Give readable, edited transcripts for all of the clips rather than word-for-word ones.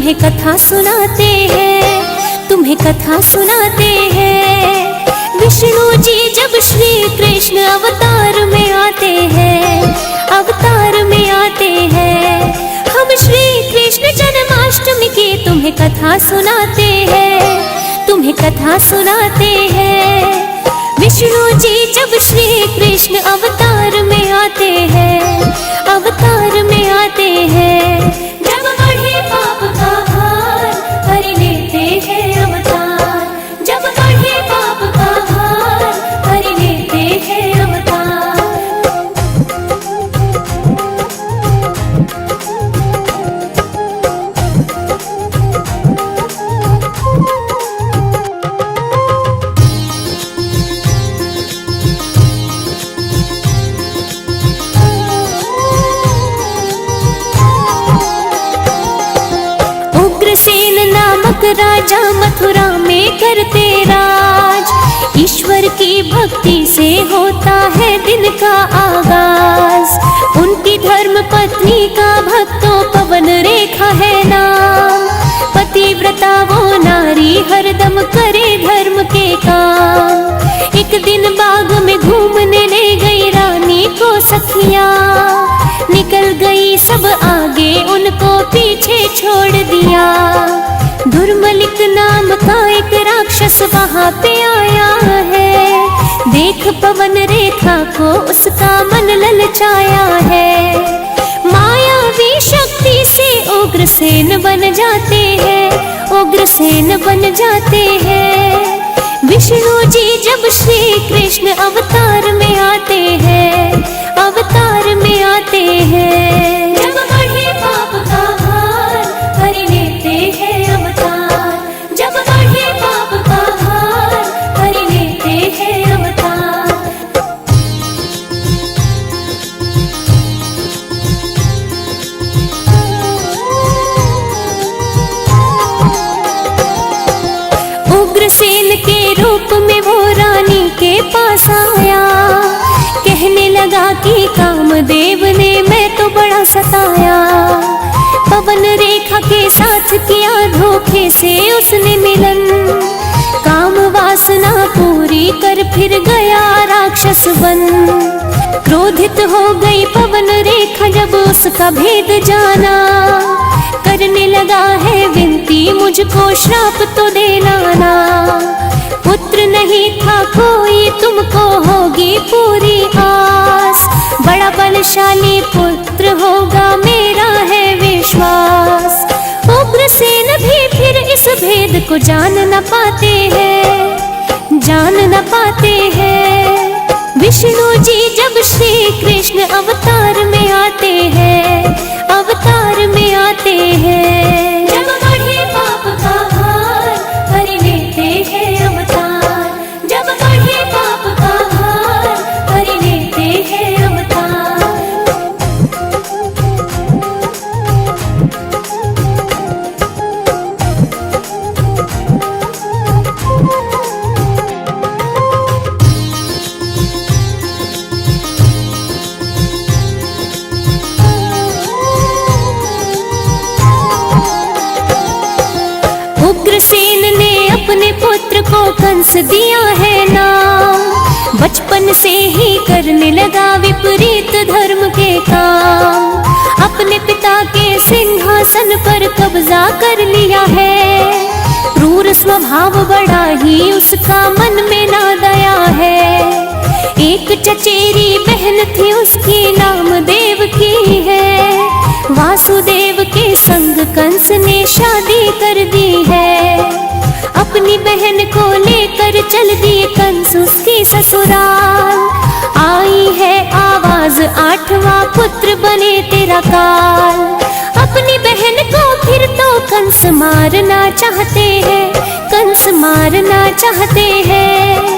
तुम्हें कथा सुनाते हैं, तुम्हें कथा सुनाते हैं। विष्णु जी जब श्री कृष्ण अवतार में आते हैं, अवतार में आते हैं। हम श्री कृष्ण जन्माष्टमी की तुम्हें कथा सुनाते हैं, तुम्हें कथा सुनाते हैं। विष्णु जी जब श्री कृष्ण अवतार में आते हैं, अवतार में आते हैं। जब बढ़े पाप का भार हरि लेते हैं अवतार, जब बढ़े पाप का भार हरि लेते हैं अवतार। उग्रसेन नामक राजा मथुरा में करते राज। ईश्वर की भक्ति से होता है दिन का आगाज। उनकी धर्म पत्नी का भक्तों पवन रेखा है नाम। पतिव्रता वो नारी हरदम करे धर्म के काम। एक दिन बाग में घूमने ले गई रानी को सखियां। निकल गई सब आगे उनको पीछे छोड़ दिया। दुर्मलिक नाम का एक राक्षस वहाँ पे आया है। देख पवन रेखा को उसका मन ललचाया है। मायावी शक्ति से उग्रसेन बन जाते हैं, उग्रसेन बन जाते हैं। विष्णु जी जब श्री कृष्ण अवतार में आते हैं, अवतार में आते हैं। जब बढ़े पाप का भार हरि लेते हैं अवतार, जब बढ़े पाप का भार हरि लेते हैं अवतार। उग्रसेन के रूप में वो रानी के पास आया। कहने लगा कि कामदेव ने मैं तो बड़ा सताया। पवन रेखा के साथ किया धोखे से उसने मिलन। काम वासना पूरी कर फिर गया राक्षस बन। क्रोधित हो गई पवन रेखा जब उसका भेद जाना। करने लगा है विनती मुझको श्राप तो दे लाना। पुत्र नहीं था कोई तुमको होगी पूरी आस। बड़ा बलशाली पुत्र होगा मेरा है विश्वास। उग्रसेन भी फिर इस भेद को जान न पाते हैं, जान न पाते हैं। विष्णु जी जब श्री कृष्ण अवतार में आते हैं, अवतार में आते हैं। जब बढ़े पाप का भार हरि लेते हैं अवतार, जब बढ़े पाप का भार हरि लेते हैं अवतार। उग्रसेन ने अपने पुत्र को कंस दिया है नाम। बचपन से ही करने लगा विपरीत धर्म के काम। अपने पिता के सिंहासन पर कब्जा कर लिया है। क्रूर स्वभाव बड़ा ही उसका मन में ना दया है। एक चचेरी बहन थी उसकी नाम देवकी है। वासुदेव के संग कंस ने शादी कर दी है। अपनी बहन को लेकर चल दिए कंस उसकी ससुराल। आई है आवाज 8वां पुत्र बने तेरा काल। अपनी बहन को फिर तो कंस मारना चाहते हैं, कंस मारना चाहते हैं।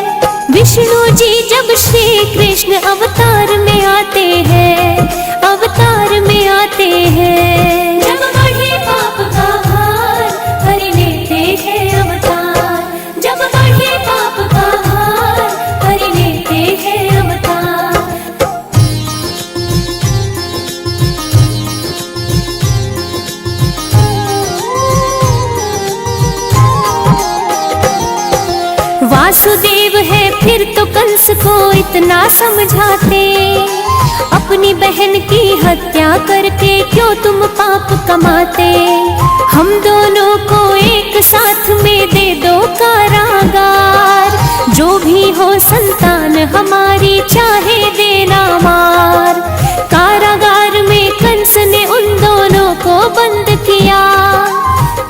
विष्णु जी जब श्री कृष्ण अवतार में आते हैं, अवतार में आते हैं। जब बढ़े पाप का भार हरि लेते हैं अवतार, जब बढ़े पाप का भार हरि लेते हैं अवतार। वासुदेव है फिर तो कंस को इतना समझाते, अपनी बहन की हत्या करके क्यों तुम पाप कमाते। हम दोनों को एक साथ में दे दो कारागार, जो भी हो संतान हमारी चाहे देना मार। कारागार में कंस ने उन दोनों को बंद किया,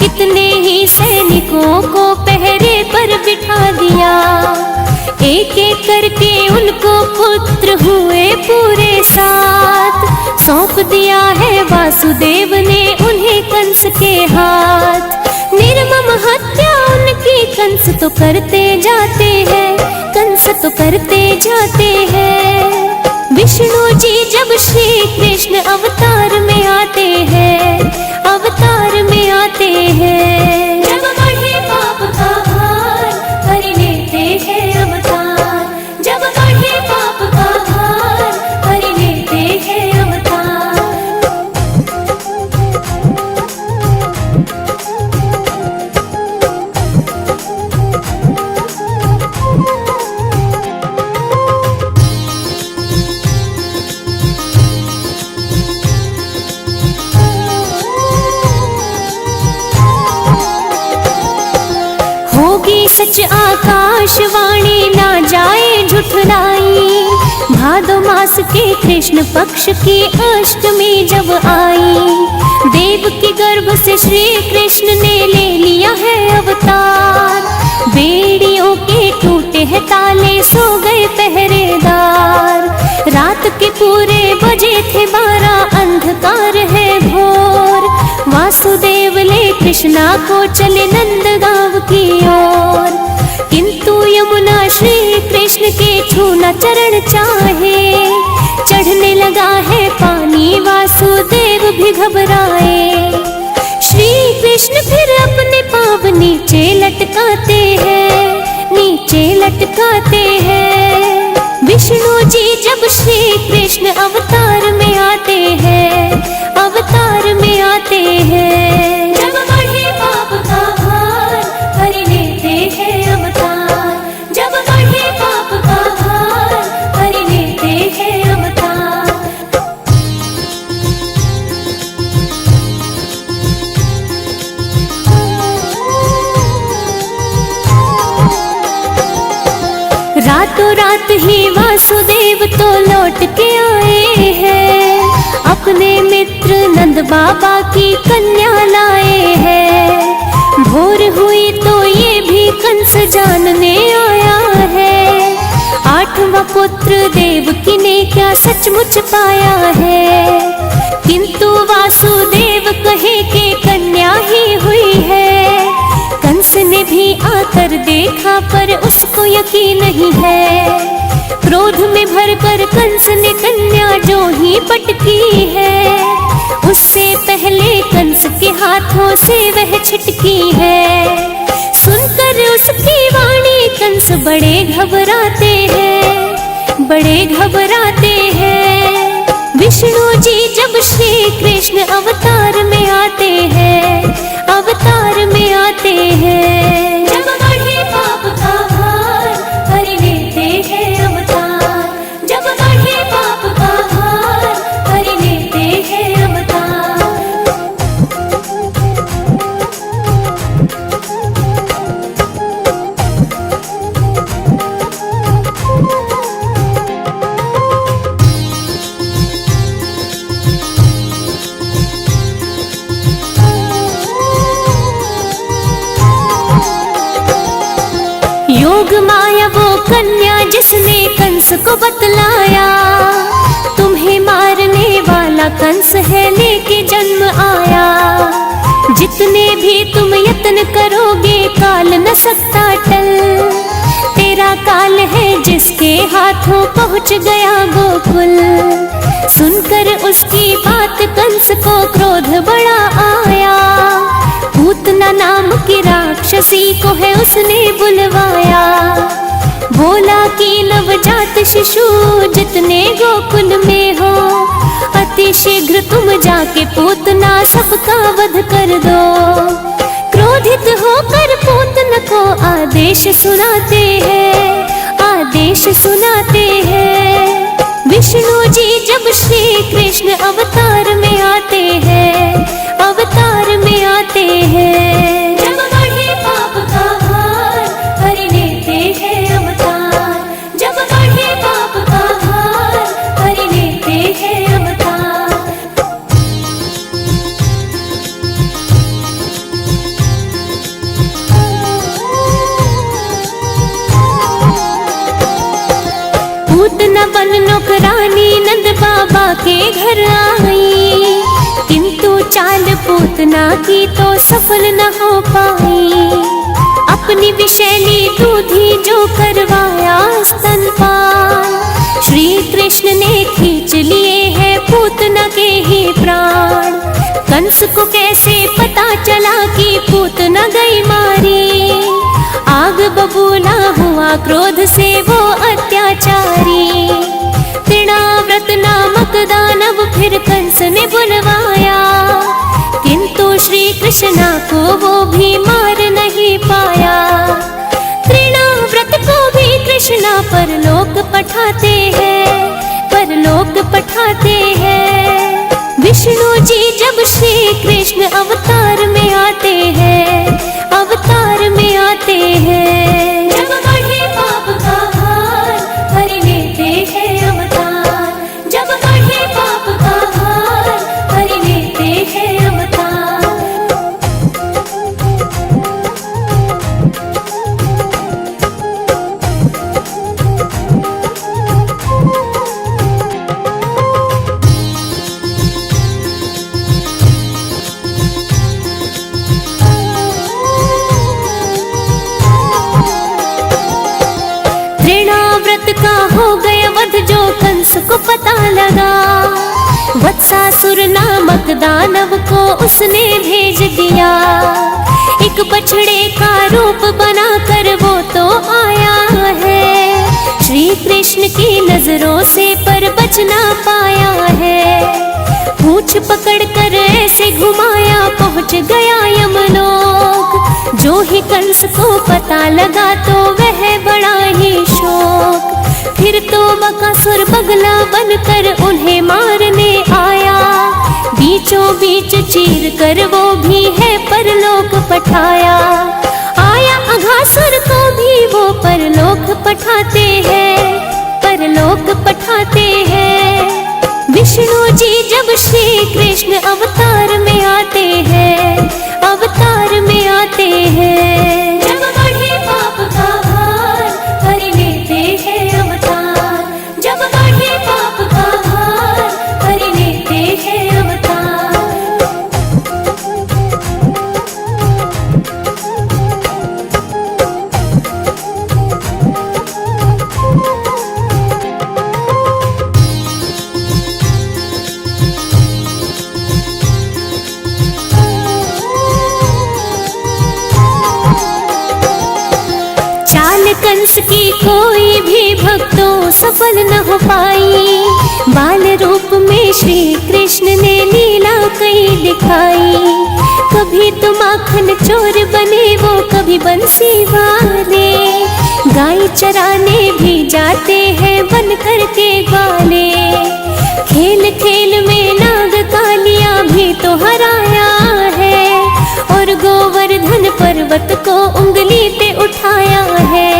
कितने ही सैनिकों को पहरे पर बिठा दिया। एक एक करके उनको पुत्र हुए पूरे 7, सौंप दिया है वासुदेव ने उन्हें कंस के हाथ। निर्मम हत्या उनकी कंस तो करते जाते हैं, कंस तो करते जाते हैं। विष्णु जी जब श्री कृष्ण अवतार में आते हैं, अवतार में आते हैं। जब बढ़े पाप का भार हरि लेते हैं अवतार, जब बढ़े पाप का भार हरि लेते हैं अवतार। होगी सच आकाशवाणी ना जाए झुठलाई, भादो मास के कृष्ण पक्ष की अष्टमी जब आई। देव की गर्भ से श्री कृष्ण ने ले लिया है अवतार, बेड़ियों के टूटे हैं ताले सो गए पहरेदार। रात के पूरे बजे थे 12 अंधकार है घोर, वासुदेव ले कृष्णा को चले नंदगांव की ओर। किंतु यमुना श्री कृष्ण के छूना चरण चाहे, चढ़ने लगा है पानी वासुदेव भी घबराए। श्री कृष्ण फिर अपने पाँव नीचे लटकाते हैं, नीचे लटकाते हैं। विष्णु जी जब श्री कृष्ण अवतार में आते हैं, अवतार में आते हैं। जब बढ़े पाप का भार हरि लेते हैं अवतार, जब बढ़े पाप का भार हरि लेते हैं अवतार। रातों रात ही वासुदेव तो लौट के आए हैं, अपने मित्र नंद बाबा की कन्या लाए हैं। भोर हुई तो ये भी कंस जानने आया है, 8वां पुत्र देवकी ने क्या सचमुच पाया है। किंतु वासुदेव कहे कि कन्या ही हुई है, कंस ने भी आकर देखा पर उसको यकीन नहीं है। क्रोध में भरकर कंस ने कन्या जो ही पटकी है, उससे पहले कंस के हाथों से वह छिटकी है। सुनकर उसकी वाणी कंस बड़े घबराते हैं, बड़े घबराते हैं। विष्णु जी जब श्री कृष्ण अवतार में आते हैं, अवतार में आते हैं। जब बढ़े पाप का भार हरि लेते हैं अवतार, जब बढ़े पाप का भार हरि लेते हैं अवतार। योग माया वो कन्या जिसने कंस को बतलाया, तुम्हें मारने वाला कंस है लेके जन्म आया। जितने भी तुम यत्न करोगे काल न सकता टल, तेरा काल है जिसके हाथों पहुँच गया गोकुल। सुनकर उसकी बात कंस को क्रोध बड़ा आया, पूतना नाम की राक्षसी को है उसने बुलवाया। बोला कि नवजात शिशु जितने गोकुल में हो, अति शीघ्र तुम जाके पूतना सबका वध कर दो। क्रोधित होकर पूतन को आदेश सुनाते हैं, आदेश सुनाते हैं। विष्णु जी जब श्री कृष्ण अवतार में आते हैं, अवतार में आते हैं। जब बढ़े पाप का भार हरि लेते हैं अवतार, जब बढ़े पाप का भार हरि लेते हैं अवतार। पूतना बन नौकरानी नंद बाबा के घर आई, किंतु चाल पूतना की तो सफल न हो पाई। अपनी विषैली दूधी जो करवाया स्तनपान, श्री कृष्ण ने खींच लिए हैं पूतना के ही प्राण। कंस को कैसे पता चला कि पूतना गई मारी, आग बबूला हुआ क्रोध से वो अत्याचारी। तृणाव्रत नामक दानव फिर कंस ने बुलवाया, किंतु श्री कृष्णा को वो भी मार नहीं पाया। तृणाव्रत को भी कृष्णा परलोक पठाते हैं, परलोक पठाते हैं। विष्णु जी जब श्री कृष्ण अवतार में आते हैं, अवतार में आते हैं। जब बढ़े पाप का भार हरि लेते हैं अवतार, जब बढ़े पाप का भार हरि लेते हैं अवतार। तृणाव्रत का हो गया वध जो कंस को पता लगा, वत्सासुर नामक दानव को उसने भेज दिया। एक बछड़े का रूप बनाकर वो तो आया है, श्री कृष्ण की नजरों से पर बच ना पाया है। पूंछ पकड़कर ऐसे घुमाया पहुंच गया यमलोक। जो ही कंस को पता लगा तो वह बड़ा ही शोक। फिर तो बकासुर बगला बनकर उन्हें मारने आया, बीचों बीच चीर कर वो भी है परलोक पठाया। आया अघासुर को भी वो परलोक पठाते हैं, परलोक पठाते हैं। विष्णु जी जब श्री कृष्ण अवतार में आते हैं, अवतार में आते हैं। जब बढ़े पाप का भार हरि लेते हैं अवतार, जब बढ़े पाप का भार हरि लेते हैं अवतार। कंस की कोई भी भक्तों सफल न हो पाई। बाल रूप में श्री कृष्ण ने लीला कई दिखाई। कभी तो माखन चोर बने वो, कभी बंसी वाले। गाय चराने भी जाते हैं बन करके ग्वाले। खेल खेल में नाग कालिया भी तो हराया है, और गोवर्धन पर्वत को उंगली पे उठाया है।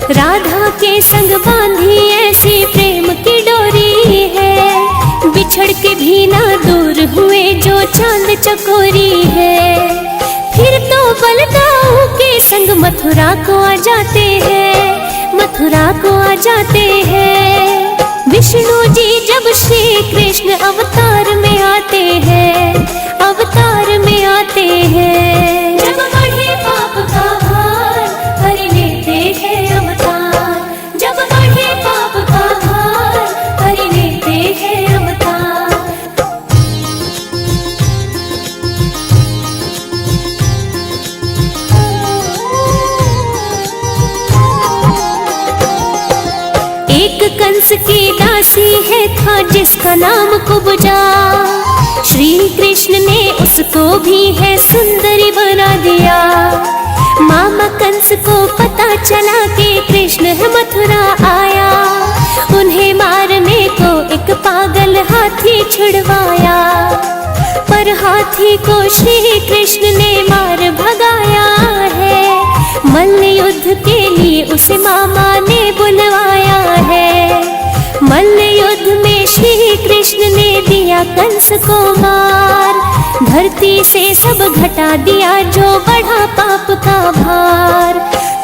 राधा के संग बांधी ऐसी प्रेम की डोरी है, बिछड़ के भी ना दूर हुए जो चांद चकोरी है। फिर तो बलदाऊ के संग मथुरा को आ जाते हैं, मथुरा को आ जाते हैं। विष्णु जी जब श्री कृष्ण अवतार में आते हैं, अवतार में आते हैं। जब बढ़े पाप का भार हरि लेते हैं अवतार, जब बढ़े पाप का भार हरि लेते हैं अवतार। एक कंस की दासी है था जिसका नाम कुब्जा। श्री कृष्ण ने उसको भी है सुंदरी बना दिया। मामा कंस को पता चला कि कृष्ण है मथुरा आया, उन्हें मारने को एक पागल हाथी छुड़वाया। पर हाथी को श्री कृष्ण ने मार भगाया है, मल्ल युद्ध के लिए उसे मामा ने बुलवाया है। मल्ल युद्ध में श्री कृष्ण ने दिया कंस को मार, धरती से सब घटा दिया जो बढ़ा पाप का भार।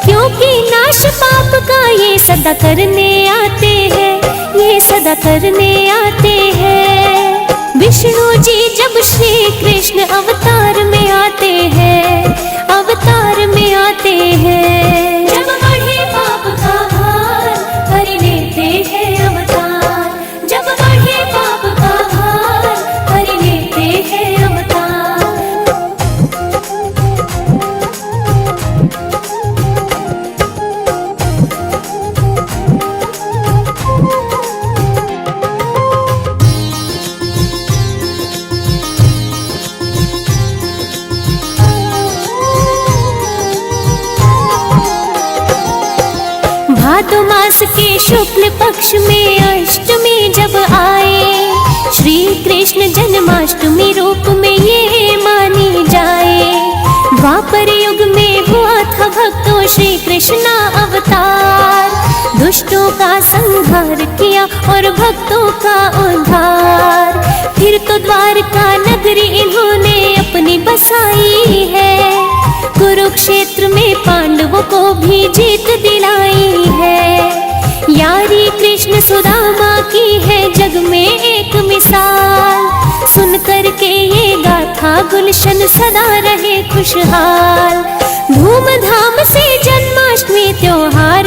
क्योंकि नाश पाप का ये सदा करने आते हैं, ये सदा करने आते हैं। विष्णु जी जब श्री कृष्ण अवतार में आते हैं, अवतार में आते हैं। जब बढ़े पाप का भार कर लेते हैं अवतार, जब बढ़े पाप का भार कर लेते हैं अवतार। भादो मास के शुक्ल पक्ष में अष्टमी जब आए, श्री कृष्ण जन्माष्टमी रूप में ये मानी जाए। द्वापर युग में हुआ था भक्तों श्री कृष्ण अवतार, दुष्टों का संहार किया और भक्तों का उद्धार। फिर तो द्वारका नगरी इन्होंने अपनी बसाई है, कुरुक्षेत्र में पांडवों को भी जीत दिलाई है। यारी कृष्ण सुदामा की है जग में एक मिसाल, सुन कर के ये गाथा गुलशन सदा रहे खुशहाल। धूमधाम से जन्माष्टमी त्योहार